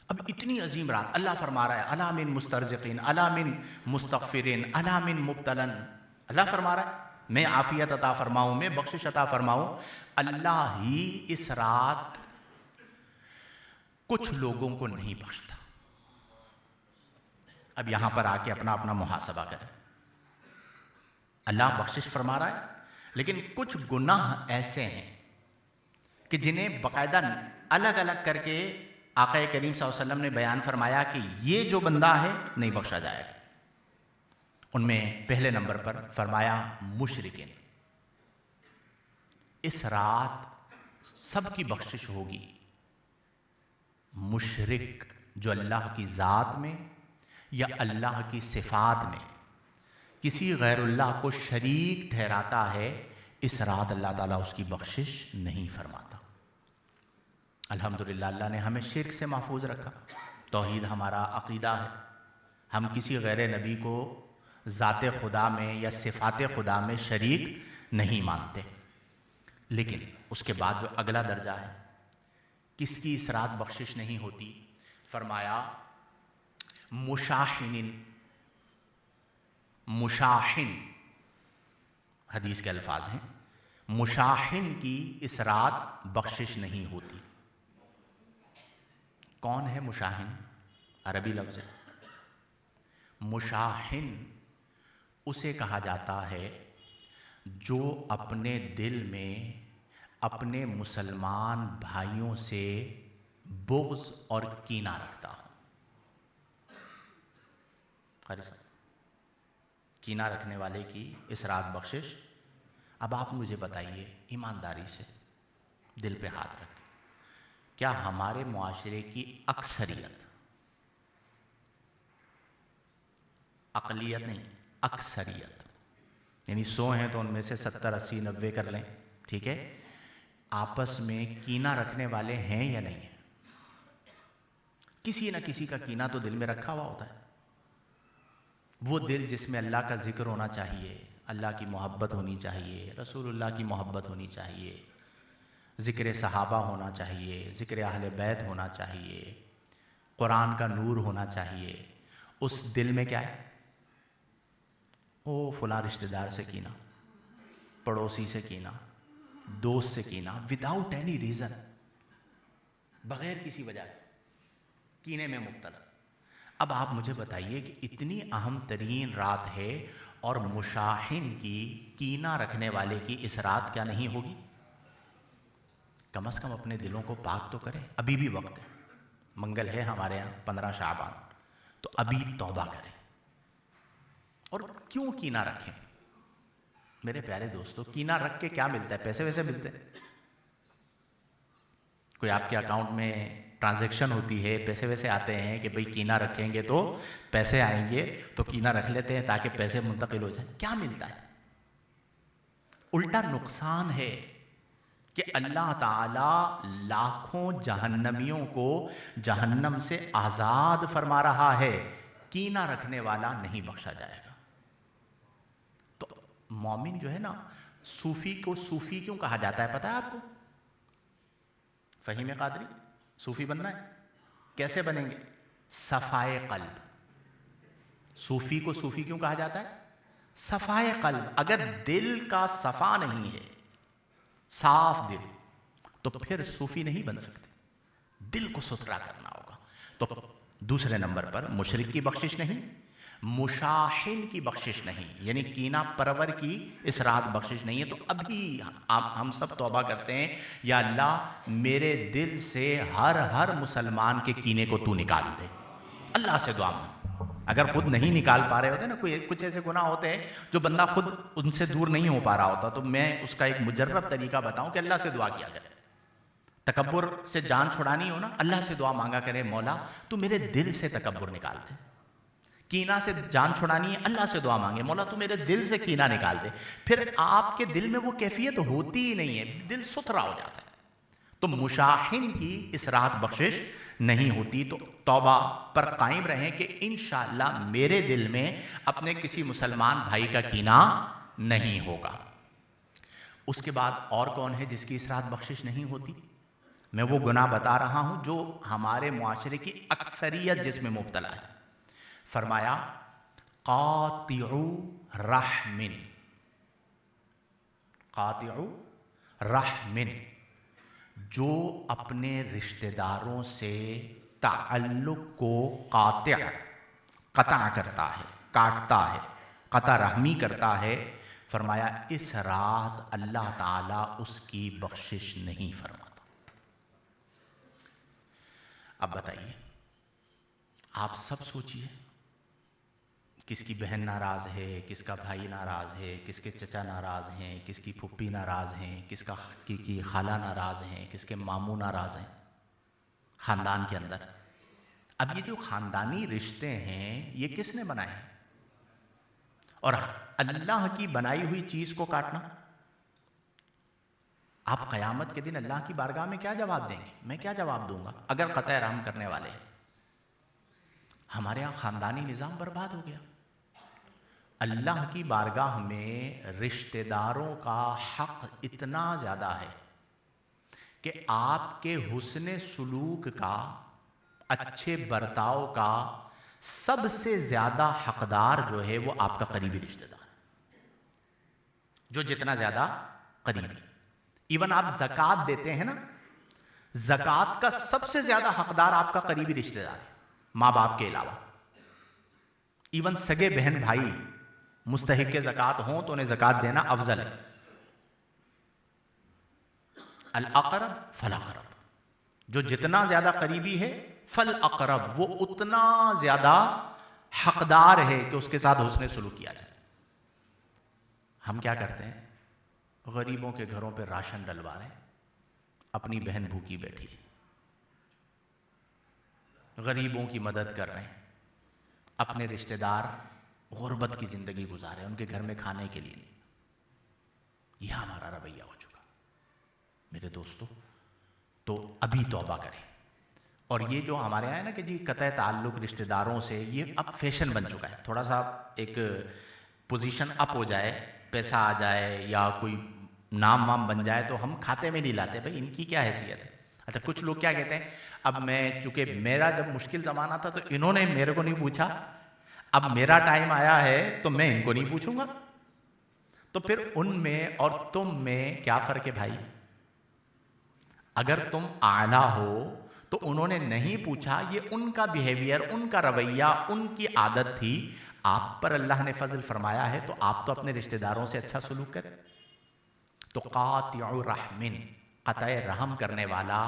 اب اتنی عظیم رات، اللہ فرما رہا ہے الا من مسترزقین الا من مستغفرین الا من مبتلن، اللہ فرما رہا ہے میں عافیت عطا فرماؤں، میں بخشش عطا فرماؤں۔ اللہ ہی اس رات کچھ لوگوں کو نہیں بخشتا۔ اب یہاں پر آ کے اپنا اپنا محاسبہ کریں۔ اللہ بخشش فرما رہا ہے، لیکن کچھ گناہ ایسے ہیں کہ جنہیں باقاعدہ الگ الگ کر کے آقا کریم صلی اللہ علیہ وسلم نے بیان فرمایا کہ یہ جو بندہ ہے نہیں بخشا جائے گا۔ ان میں پہلے نمبر پر فرمایا مشرکین۔ اس رات سب کی بخشش ہوگی، مشرک جو اللہ کی ذات میں یا اللہ کی صفات میں کسی غیر اللہ کو شریک ٹھہراتا ہے، اس رات اللہ تعالیٰ اس کی بخشش نہیں فرماتا۔ الحمدللہ اللہ نے ہمیں شرک سے محفوظ رکھا، توحید ہمارا عقیدہ ہے، ہم کسی غیر نبی کو ذات خدا میں یا صفات خدا میں شریک نہیں مانتے۔ لیکن اس کے بعد جو اگلا درجہ ہے، کس کی اس رات بخشش نہیں ہوتی؟ فرمایا مشاحن، مشاحن حدیث کے الفاظ ہیں، مشاحن کی اس رات بخشش نہیں ہوتی۔ کون ہے مشاحن؟ عربی لفظ ہے۔ مشاحن اسے کہا جاتا ہے جو اپنے دل میں اپنے مسلمان بھائیوں سے بغض اور کینہ رکھتا ہو۔ کینہ رکھنے والے کی اس رات بخشش۔ اب آپ مجھے بتائیے ایمانداری سے، دل پہ ہاتھ رکھ، کیا ہمارے معاشرے کی اکثریت، اقلیت نہیں اکثریت، یعنی 100 ہیں تو ان میں سے 70 80 90 کر لیں، ٹھیک ہے، آپس میں کینہ رکھنے والے ہیں یا نہیں ہیں؟ کسی نہ کسی کا کینہ تو دل میں رکھا ہوا ہوتا ہے۔ وہ دل جس میں اللہ کا ذکر ہونا چاہیے، اللہ کی محبت ہونی چاہیے، رسول اللہ کی محبت ہونی چاہیے، ذکر صحابہ ہونا چاہیے، ذکر اہل بیت ہونا چاہیے، قرآن کا نور ہونا چاہیے، اس دل میں کیا ہے؟ او فلاں رشتہ دار سے کینہ، پڑوسی سے کینہ، دوست سے کینہ، وداؤٹ اینی ریزن، بغیر کسی وجہ کینے میں مبتلا۔ اب آپ مجھے بتائیے کہ اتنی اہم ترین رات ہے اور مشاحن کی، کینہ رکھنے والے کی اس رات کیا نہیں ہوگی؟ کم از کم اپنے دلوں کو پاک تو کریں، ابھی بھی وقت ہے، منگل ہے ہمارے ہاں 15 شعبان، تو ابھی توبہ کریں۔ اور کیوں کینہ رکھیں؟ میرے پیارے دوستو، کینہ رکھ کے کیا ملتا ہے؟ پیسے ویسے ملتے ہیں؟ کوئی آپ کے اکاؤنٹ میں ٹرانزیکشن ہوتی ہے، پیسے ویسے آتے ہیں کہ بھئی کینہ رکھیں گے تو پیسے آئیں گے، تو کینہ رکھ لیتے ہیں تاکہ پیسے منتقل ہو جائیں؟ کیا ملتا ہے؟ الٹا نقصان ہے کہ اللہ تعالی لاکھوں جہنمیوں کو جہنم سے آزاد فرما رہا ہے، کینہ رکھنے والا نہیں بخشا جائے گا۔ تو مومن جو ہے نا، صوفی کو صوفی کیوں کہا جاتا ہے پتہ ہے آپ کو؟ فہیم قادری صوفی بننا ہے، کیسے بنیں گے؟ صفائے قلب۔ صوفی کو صوفی کیوں کہا جاتا ہے؟ صفائے قلب۔ اگر دل کا صفا نہیں ہے، صاف دل، تو پھر صوفی نہیں بن سکتے، دل کو ستھرا کرنا ہوگا۔ تو دوسرے نمبر پر مشرک کی بخشش نہیں، مشاحن کی بخشش نہیں، یعنی کینہ پرور کی اس رات بخشش نہیں ہے۔ تو ابھی ہم سب توبہ کرتے ہیں، یا اللہ میرے دل سے ہر مسلمان کے کینے کو تو نکال دے۔ اللہ سے دعا مانگ، اگر خود نہیں نکال پا رہے ہوتے نا، کچھ ایسے گناہ ہوتے ہیں جو بندہ خود ان سے دور نہیں ہو پا رہا ہوتا، تو میں اس کا ایک مجرب طریقہ بتاؤں کہ اللہ سے دعا کیا جائے۔ تکبر سے جان چھڑانی ہو نا، اللہ سے دعا مانگا کرے، مولا تو میرے دل سے تکبر نکال دے۔ کینہ سے جان چھڑانی ہے، اللہ سے دعا مانگے، مولا تو میرے دل سے کینہ نکال دے۔ پھر آپ کے دل میں وہ کیفیت ہوتی ہی نہیں ہے، دل ستھرا ہو جاتا ہے۔ تو مشاحن کی اس رات بخشش نہیں ہوتی۔ تو توبہ پر قائم رہیں کہ انشاءاللہ میرے دل میں اپنے کسی مسلمان بھائی کا کینہ نہیں ہوگا۔ اس کے بعد اور کون ہے جس کی اس رات بخشش نہیں ہوتی؟ میں وہ گناہ بتا رہا ہوں جو ہمارے معاشرے کی اکثریت جس میں مبتلا ہے. فرمایا قاطع رحم، قاطع رحم، جو اپنے رشتہ داروں سے تعلق کو قطع کرتا ہے، کاٹتا ہے، قطع رحمی کرتا ہے. فرمایا اس رات اللہ تعالیٰ اس کی بخشش نہیں فرماتا. اب بتائیے، آپ سب سوچئے، کس کی بہن ناراض ہے، کس کا بھائی ناراض ہے، کس کے چچا ناراض ہیں، کس کی پھپھی ناراض ہیں، کس کی خالہ ناراض ہیں، کس کے ماموں ناراض ہیں خاندان کے اندر. اب یہ جو خاندانی رشتے ہیں یہ کس نے بنائے ہیں؟ اور اللہ کی بنائی ہوئی چیز کو کاٹنا. آپ قیامت کے دن اللہ کی بارگاہ میں کیا جواب دیں گے؟ میں کیا جواب دوں گا اگر قطع رحم کرنے والے ہیں؟ ہمارے ہاں خاندانی نظام برباد ہو گیا. اللہ کی بارگاہ میں رشتہ داروں کا حق اتنا زیادہ ہے کہ آپ کے حسن سلوک کا، اچھے برتاؤ کا سب سے زیادہ حقدار جو ہے وہ آپ کا قریبی رشتہ دار، جو جتنا زیادہ قریبی. ایون آپ زکوٰۃ دیتے ہیں نا، زکوٰۃ کا سب سے زیادہ حقدار آپ کا قریبی رشتہ دار ہے، ماں باپ کے علاوہ. ایون سگے بہن بھائی مستحق کے زکوٰۃ ہوں تو انہیں زکوٰۃ دینا افضل ہے. الاقرب فالاقرب، جو جتنا زیادہ قریبی ہے فالاقرب، وہ اتنا زیادہ حقدار ہے کہ اس کے ساتھ حسن سلوک کیا جائے. ہم کیا کرتے ہیں؟ غریبوں کے گھروں پہ راشن ڈلوا رہے ہیں، اپنی بہن بھوکی بیٹھی ہے، غریبوں کی مدد کر رہے ہیں، اپنے رشتہ دار غربت کی زندگی گزارے ہیں، ان کے گھر میں کھانے کے لیے نہیں. یہ ہمارا رویہ ہو چکا. میرے دوستو، تو ابھی توبہ کریں. اور یہ جو ہمارے یہاں ہے نا کہ جی قطع تعلق رشتہ داروں سے، یہ اب فیشن بن چکا ہے. تھوڑا سا ایک پوزیشن اپ ہو جائے، پیسہ آ جائے یا کوئی نام وام بن جائے تو ہم کھاتے میں نہیں لاتے بھائی ان کی کیا حیثیت ہے. اچھا کچھ لوگ کیا کہتے ہیں، اب میں چونکہ میرا جب مشکل زمانہ تھا تو انہوں نے میرے کو نہیں پوچھا، اب میرا ٹائم آیا ہے تو میں ان کو نہیں پوچھوں گا. تو پھر ان میں اور تم میں کیا فرق ہے بھائی؟ اگر تم اعلیٰ ہو تو انہوں نے نہیں پوچھا، یہ ان کا بیہیویئر، ان کا رویہ، ان کی عادت تھی. آپ پر اللہ نے فضل فرمایا ہے تو آپ تو اپنے رشتہ داروں سے اچھا سلوک کریں. تو قاطع رحم، قطع رحم کرنے والا،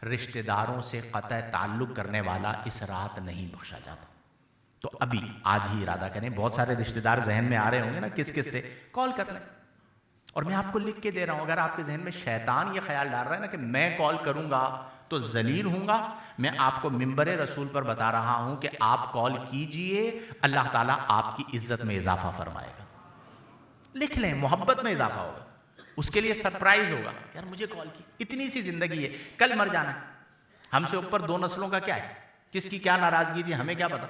رشتہ داروں سے قطع تعلق کرنے والا اس رات نہیں بخشا جاتا. تو ابھی آج ہی ارادہ کریں. بہت سارے رشتہ دار ذہن میں آ رہے ہوں گے نا، کس کس سے کال کر لیں. اور میں آپ کو لکھ کے دے رہا ہوں، اگر آپ کے ذہن میں شیطان یہ خیال ڈال رہا ہے نا کہ میں کال کروں گا تو ذلیل ہوں گا، میں آپ کو منبر رسول پر بتا رہا ہوں کہ آپ کال کیجئے، اللہ تعالیٰ آپ کی عزت میں اضافہ فرمائے گا. لکھ لیں، محبت میں اضافہ ہوگا. اس کے لیے سرپرائز ہوگا، یار مجھے کال کی، اتنی سی زندگی ہے، کل مر جانا ہے. ہم سے اوپر دو نسلوں کا کیا ہے، کس کی کیا ناراضگی تھی ہمیں کیا پتا،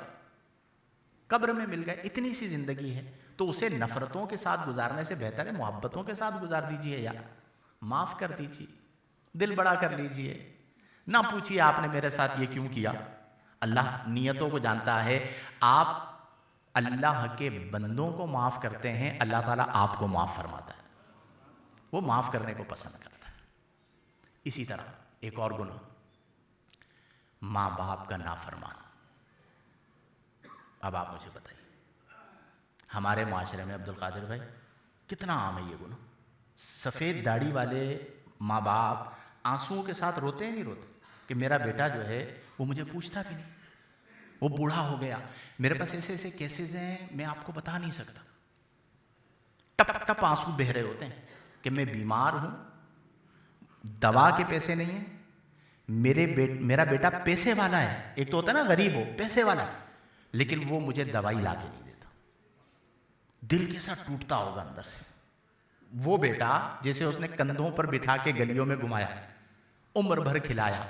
قبر میں مل گئے. اتنی سی زندگی ہے تو اسے نفرتوں کے ساتھ گزارنے سے بہتر ہے محبتوں کے ساتھ گزار دیجئے. یا معاف کر دیجئے، دل بڑا کر لیجئے. نہ پوچھیے آپ نے میرے ساتھ یہ کیوں کیا، اللہ نیتوں کو جانتا ہے. آپ اللہ کے بندوں کو معاف کرتے ہیں، اللہ تعالیٰ آپ کو معاف فرماتا ہے، وہ معاف کرنے کو پسند کرتا ہے. اسی طرح ایک اور گناہ، ماں باپ کا نافرمان. اب آپ مجھے بتائیے ہمارے معاشرے میں عبد القادر بھائی کتنا عام ہے یہ گناہ. سفید داڑھی والے ماں باپ آنسوؤں کے ساتھ روتے ہیں، نہیں روتے کہ میرا بیٹا جو ہے وہ مجھے پوچھتا بھی نہیں، وہ بوڑھا ہو گیا، میرے پاس ایسے ایسے کیسز ہیں میں آپ کو بتا نہیں سکتا. ٹپ ٹپ آنسو بہ رہے ہوتے ہیں کہ میں بیمار ہوں، دوا کے پیسے نہیں ہیں، میرا بیٹا پیسے والا ہے. ایک تو ہوتا ہے نا غریب ہو پیسے والا ہے، لیکن وہ مجھے دوائی لا کے نہیں دیتا. دل کیسا ٹوٹتا ہوگا اندر سے. وہ بیٹا جسے اس نے کندھوں پر بٹھا کے گلیوں میں گھمایا، عمر بھر کھلایا،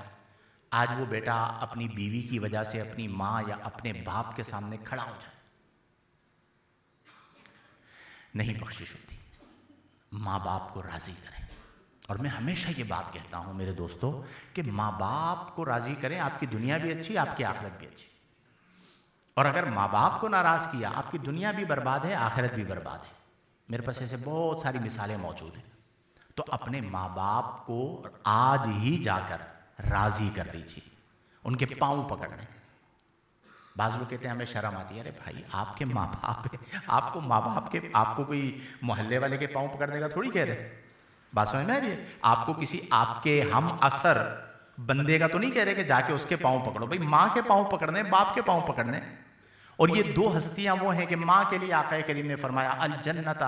آج وہ بیٹا اپنی بیوی کی وجہ سے اپنی ماں یا اپنے باپ کے سامنے کھڑا ہو جائے. نہیں بخشش ہوتی. ماں باپ کو راضی کریں. اور میں ہمیشہ یہ بات کہتا ہوں میرے دوستو کہ ماں باپ کو راضی کریں، آپ کی دنیا بھی اچھی، آپ کی آخرت بھی اچھی. اور اگر ماں باپ کو ناراض کیا، آپ کی دنیا بھی برباد ہے، آخرت بھی برباد ہے. میرے پاس ایسے بہت ساری مثالیں موجود ہیں. تو اپنے ماں باپ کو آج ہی جا کر راضی کر لیجیے، ان کے پاؤں پکڑ لیں. بعض لوگ کہتے ہیں ہمیں شرم آتی ہے. ارے بھائی آپ کے ماں باپ ہیں، آپ کو ماں باپ کے، آپ کو کوئی محلے والے کے پاؤں پکڑنے کا تھوڑی کہہ رہے. بات سمجھ میں آ رہی ہے؟ آپ کو کسی آپ کے ہم اثر بندے کا تو نہیں کہہ رہے کہ جا کے اس کے پاؤں پکڑو. بھائی ماں کے پاؤں پکڑنے، باپ کے پاؤں پکڑنے. اور یہ دو ہستیاں وہ ہیں کہ ماں کے لیے آقا کریم نے فرمایا الجنت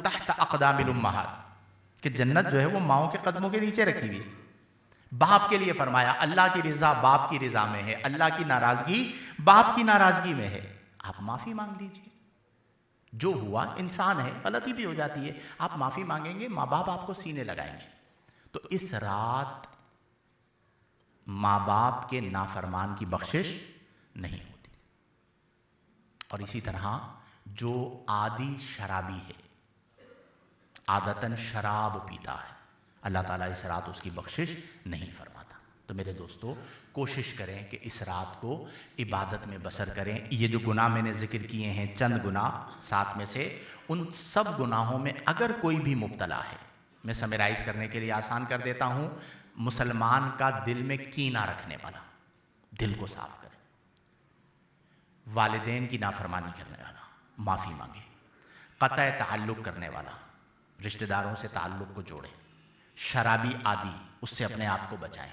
تحت اقدام الامہات، کہ جنت جو ہے وہ ماؤں کے قدموں کے نیچے رکھی ہوئی ہے. باپ کے لیے فرمایا اللہ کی رضا باپ کی رضا میں ہے، اللہ کی ناراضگی باپ کی ناراضگی میں ہے. آپ معافی مانگ لیجیے. جو ہوا انسان ہے، غلطی بھی ہو جاتی ہے. آپ معافی مانگیں گے، ماں باپ آپ کو سینے لگائیں گے. تو اس رات ماں باپ کے نافرمان کی بخشش نہیں ہوتی. اور اسی طرح جو عادی شرابی ہے، عادتاً شراب پیتا ہے، اللہ تعالیٰ اس رات اس کی بخشش نہیں فرماتا. تو میرے دوستو کوشش کریں کہ اس رات کو عبادت میں بسر کریں. یہ جو گناہ میں نے ذکر کیے ہیں، چند گناہ 7 میں سے، ان سب گناہوں میں اگر کوئی بھی مبتلا ہے، میں سمرائز کرنے کے لیے آسان کر دیتا ہوں. مسلمان کا دل میں کینہ رکھنے والا، دل کو صاف کرے. والدین کی نافرمانی کرنے والا، معافی مانگے. قطع تعلق کرنے والا، رشتہ داروں سے تعلق کو جوڑے. شرابی عادی، اس سے اپنے آپ کو بچائیں.